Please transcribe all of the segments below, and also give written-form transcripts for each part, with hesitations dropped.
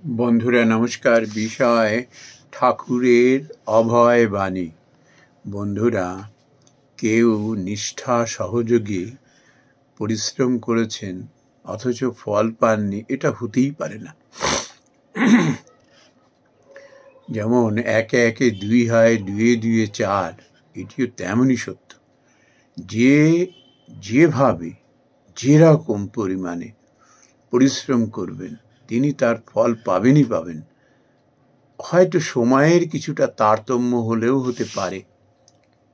বন্ধুরা নমস্কার। বিষয় ঠাকুরের অভয় বাণী। বন্ধুরা, কেউ নিষ্ঠা সহযোগে পরিশ্রম করেছেন অথচ ফল পাননি, এটা হতেই পারে না। যেমন একে একে দুই হয়, দুয়ে দুয়ে চার, এটিও তেমনই সত্য। যেভাবে যেরকম পরিমাণে পরিশ্রম করবেন তিনি তার ফল পাবেনই পাবেন। হয়তো সময়ের কিছুটা তারতম্য হলেও হতে পারে,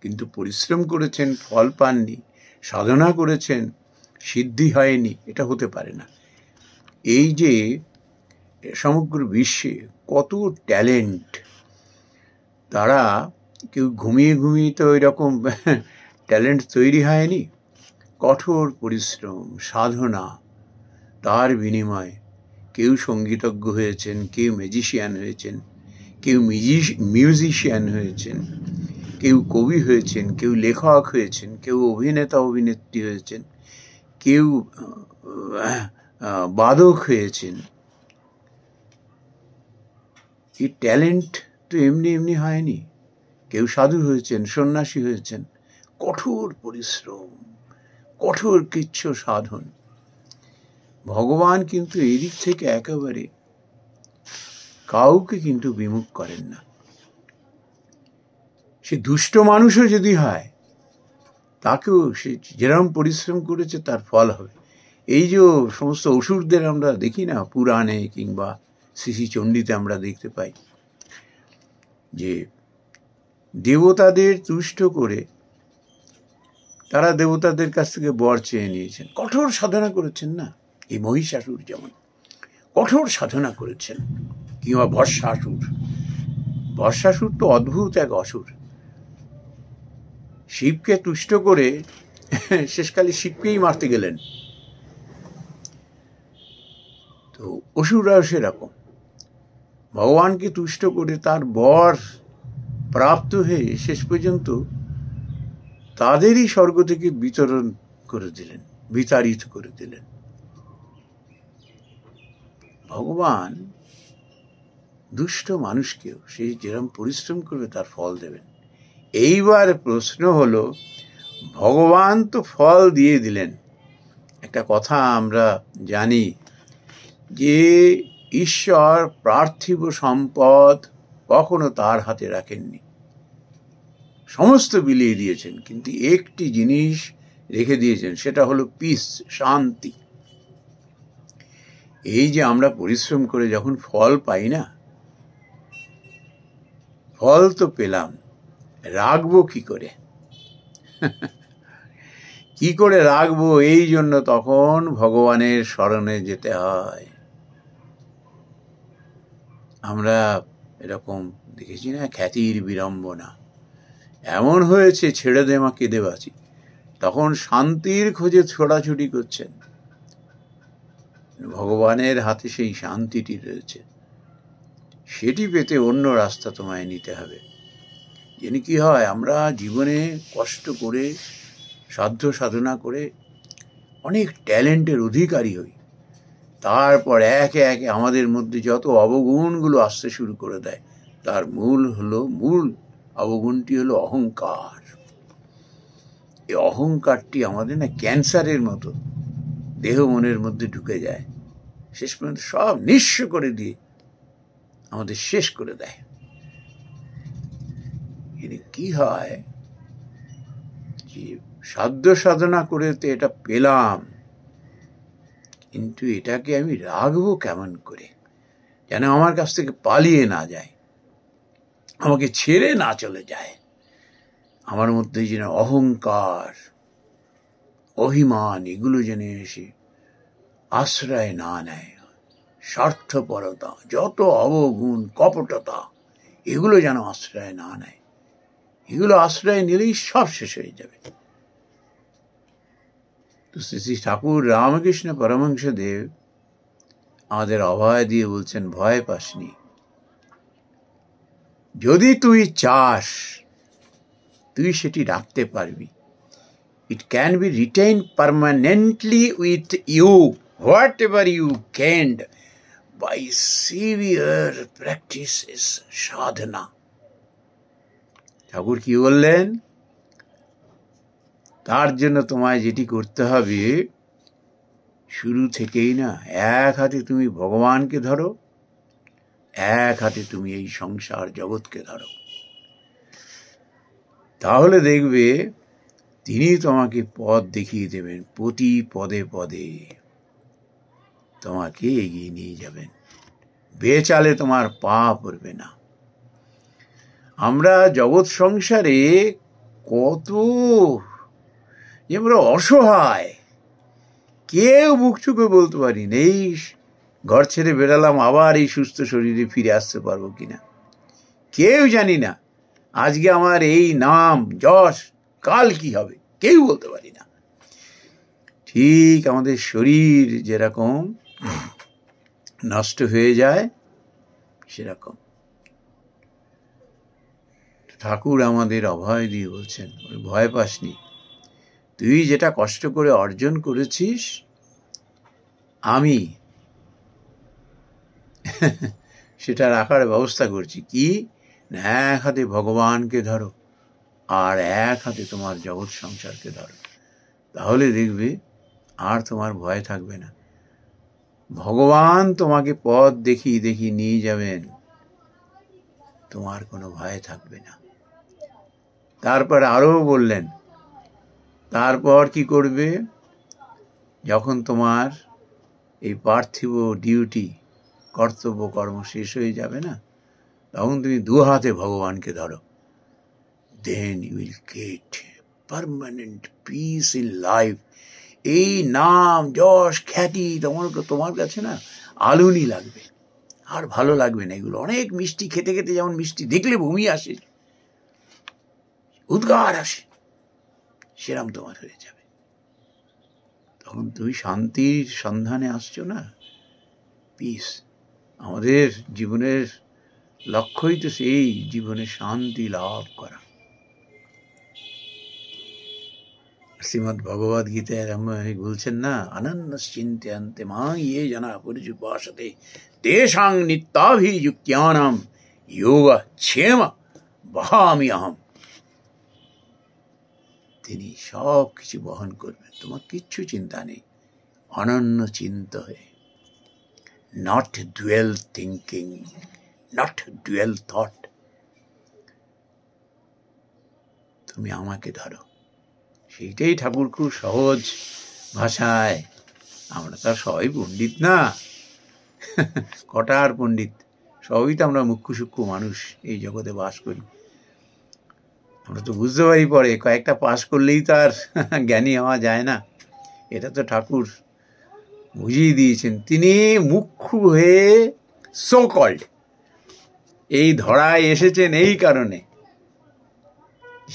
কিন্তু পরিশ্রম করেছেন ফল পাননি, সাধনা করেছেন সিদ্ধি হয়নি, এটা হতে পারে না। এই যে সমগ্র বিশ্বে কত ট্যালেন্ট, তারা কেউ ঘুমিয়ে ঘুমিয়ে তো এরকম ট্যালেন্ট তৈরি হয়নি। কঠোর পরিশ্রম সাধনা, তার বিনিময়ে কেউ সঙ্গীতজ্ঞ হয়েছেন, কেউ ম্যাজিশিয়ান হয়েছেন, কেউ মিউজিশিয়ান হয়েছেন, কেউ কবি হয়েছেন, কেউ লেখক হয়েছেন, কেউ অভিনেতা অভিনেত্রী হয়েছেন, কেউ বাদক হয়েছেন। এই ট্যালেন্ট তো এমনি এমনি হয়নি। কেউ সাধু হয়েছেন, সন্ন্যাসী হয়েছেন। কঠোর পরিশ্রম, কঠোর কৃচ্ছ সাধন। ভগবান কিন্তু এই দিক থেকে একেবারে কাউকে কিন্তু বিমুখ করেন না। সে দুষ্ট মানুষও যদি হয়, তাকেও সে যেরকম পরিশ্রম করেছে তার ফল হবে। এই যে সমস্ত অসুরদের আমরা দেখি না, পুরাণে কিংবা শ্রী চণ্ডীতে আমরা দেখতে পাই যে দেবতাদের তুষ্ট করে তারা দেবতাদের কাছ থেকে বর চেয়ে নিয়েছেন। কঠোর সাধনা করেছেন না, এই মহিষাসুর যেমন কঠোর সাধনা করেছেন, কিংবা বর্ষাসুর তো অদ্ভুত এক অসুর। শিবকে তুষ্ট করে শেষকালে শিবকেই মারতে গেলেন। তো অসুররাও সেরকম ভগবানকে তুষ্ট করে তার বর প্রাপ্ত হয়ে শেষ পর্যন্ত তাদেরই স্বর্গ থেকে বিতাড়িত করে দিলেন। ভগবান দুষ্ট মানুষকেও সে যেরকম পরিশ্রম করবে তার ফল দেবেন। এইবার প্রশ্ন হলো, ভগবান তো ফল দিয়ে দিলেন। একটা কথা আমরা জানি যে ঈশ্বর পার্থিব সম্পদ কখনো তার হাতে রাখেননি, সমস্ত বিলিয়ে দিয়েছেন, কিন্তু একটি জিনিস রেখে দিয়েছেন, সেটা হলো পিস, শান্তি। এই যে আমরা পরিশ্রম করে যখন ফল পাই না, ফল তো পেলাম, রাখবো কি করে? কি করে রাখবো? এই জন্য তখন ভগবানের শরণে যেতে হয়। আমরা এরকম দেখেছি না, খ্যাতির বিড়ম্বনা এমন হয়েছে, ছেড়ে দে মা কেঁদে বাঁচি। তখন শান্তির খোঁজে ছোটাছুটি করছেন। ভগবানের হাতে সেই শান্তিটি রয়েছে, সেটি পেতে অন্য রাস্তা তোমায় নিতে হবে। যেন কি হয়, আমরা জীবনে কষ্ট করে সাধ্য সাধনা করে অনেক ট্যালেন্টের অধিকারী হই, তারপর একে একে আমাদের মধ্যে যত অবগুণগুলো আসতে শুরু করে দেয়, তার মূল অবগুণটি হলো অহংকার। এই অহংকারটি আমাদের না ক্যান্সারের মতো দেহ মনের মধ্যে ঢুকে যায়, শেষ পর্যন্ত সব নিঃস্ব করে দিয়ে আমাদের শেষ করে দেয়। কি হয় যে সাধ্য সাধনা করে তো এটা পেলাম, কিন্তু এটাকে আমি রাখবো কেমন করে যেন আমার কাছ থেকে পালিয়ে না যায়, আমাকে ছেড়ে না চলে যায়। আমার মধ্যে যেন অহংকার, অভিমান, এগুলো যেন এসে আশ্রয় না নেয়। স্বার্থপরতা, যত অবগুণ, কপটতা, এগুলো যেন আশ্রয় না নেয়। এগুলো আশ্রয় নিলেই সব শেষ হয়ে যাবে। তো শ্রী ঠাকুর রামকৃষ্ণ পরমহংসদেব আমাদের অভয় দিয়ে বলছেন, ভয় পাসনি। যদি তুই চাস, তুই সেটি রাখতে পারবি। It can be retained permanently with you, whatever you gained by severe practice is sadhana. ঠাকুর কি বললেন? তার জন্য তোমায় যেটি করতে হবে, শুরু থেকেই না এক হাতে তুমি ভগবানকে ধরো, এক হাতে তুমি এই সংসার জগৎকে ধরো। তাহলে দেখবে তিনি তোমাকে পথ দেখিয়ে দেবেন, প্রতি পদে পদে তোমাকে এগিয়ে নিয়ে যাবেন, বেচালে তোমার পা পড়বে না। আমরা জগৎ সংসারে কত যে আমরা অসহায়, কেউ মুখ চুকে বলতে পারি না এই ঘর ছেড়ে বেরালাম আবার এই সুস্থ শরীরে ফিরে আসতে পারবো কিনা, কেউ জানি না আজকে আমার এই নাম যশ কাল কি হবে, কেউ বলতে পারি না। ঠিক আমাদের শরীর যেরকম নষ্ট হয়ে যায় সেরকম ঠাকুর আমাদের অভয় দিয়ে বলছেন, ভয় পাসনি, তুই যেটা কষ্ট করে অর্জন করেছিস আমি সেটা রাখার ব্যবস্থা করছি। কি না, এক হাতে ভগবানকে ধরো আর এক হাতে তোমার জগৎ সংসারকে ধরো, তাহলে দেখবে আর তোমার ভয় থাকবে না। ভগবান তোমাকে পথ দেখিয়ে দেখিয়ে নিয়ে যাবেন, তোমার কোনো ভয় থাকবে না। তারপর আরো বললেন, তারপর কি করবে? যখন তোমার এই পার্থিব ডিউটি কর্তব্য কর্ম শেষ হয়ে যাবে না, তখন তুমি দু হাতে ভগবানকে ধরো, then you will get permanent peace in life. এই নাম যশ খ্যাতি তোমার কাছে না আলুনি লাগবে, আর ভালো লাগবে না। এগুলো অনেক মিষ্টি খেতে খেতে যেমন মিষ্টি দেখলে বমি আসে, উদ্গার আসে, সেরম তোমার হয়ে যাবে। তখন তুমি শান্তির সন্ধানে আসছো না, পিস। আমাদের জীবনের লক্ষ্যই তো সেই, জীবনে শান্তি লাভ করা। শ্রীমদ্ ভগবদ গীতায় বলছেন না, অনন্যশ্চিন্ত্যন্তে মাং ইয়ে জনা পরিযুপাসতে তেষাং নিত্যাভিযুক্তানাং যোগক্ষেম বহামি অহম। তিনি সব কিছু বহন করবেন, তোমার কিচ্ছু চিন্তা নেই। অনন্য চিন্ত হয়ে, not dual thinking, not dual thought, তুমি আমাকে ধরো। সেইটাই ঠাকুর খুব সহজ ভাষায়, আমরা তো সবাই পণ্ডিত না, কটার পণ্ডিত, সবই তো আমরা মুখ্য সূক্ষ্ম মানুষ, এই জগতে বাস করি। আমরা তো বুঝতে পারি পরে, কয়েকটা পাস করলেই তো আর জ্ঞানী হওয়া যায় না। এটা তো ঠাকুর বুঝিয়ে দিয়েছেন। তিনি মুখ্য হয়ে সো কল্ড এই ধরায় এসেছেন এই কারণে,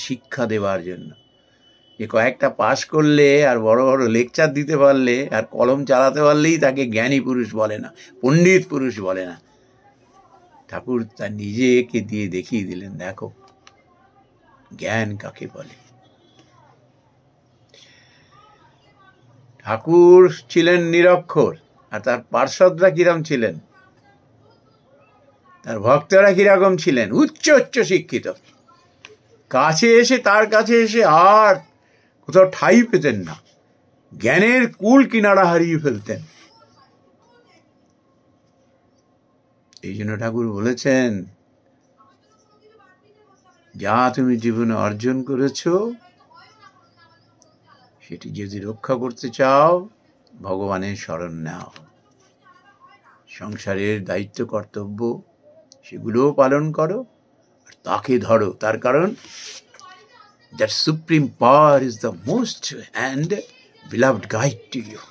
শিক্ষা দেওয়ার জন্য। যে কয়েকটা পাস করলে আর বড় বড় লেকচার দিতে পারলে আর কলম চালাতে পারলেই তাকে জ্ঞানী পুরুষ বলে না, পণ্ডিত পুরুষ বলে না। ঠাকুর তার নিজেকে দিয়ে দেখিয়ে দিলেন, দেখো জ্ঞান কাকে বলে। ঠাকুর ছিলেন নিরক্ষর, আর তার পার্ষদরা কিরকম ছিলেন, তার ভক্তরা কিরকম ছিলেন, উচ্চ উচ্চ শিক্ষিত। কাছে এসে, তার কাছে এসে আর কোথাও ঠাঁই পেতেন না, জ্ঞানের কুল কিনারা হারিয়ে ফেলতেন। এই জন্য ঠাকুর বলেছেন, যা তুমি জীবনে অর্জন করেছ সেটি যদি রক্ষা করতে চাও, ভগবানের শরণ নাও। সংসারের দায়িত্ব কর্তব্য সেগুলোও পালন করো, আর তাকে ধরো। তার কারণ that supreme power is the most and beloved guide to you.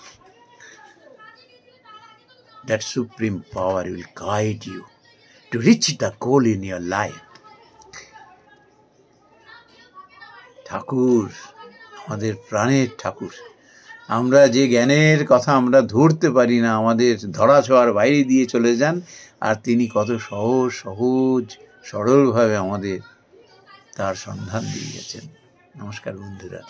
That supreme power will guide you to reach the goal in your life. ঠাকুর আমাদের প্রাণের ঠাকুর। আমরা যে জ্ঞানের কথা আমরা ধরতে পারি না, আমাদের ধরা ছোঁয়ার বাইরে দিয়ে চলে যান, আর তিনি কত সহজ সরলভাবে আমাদের তার সন্ধান দিয়ে গেছেন। নমস্কার বন্ধুরা।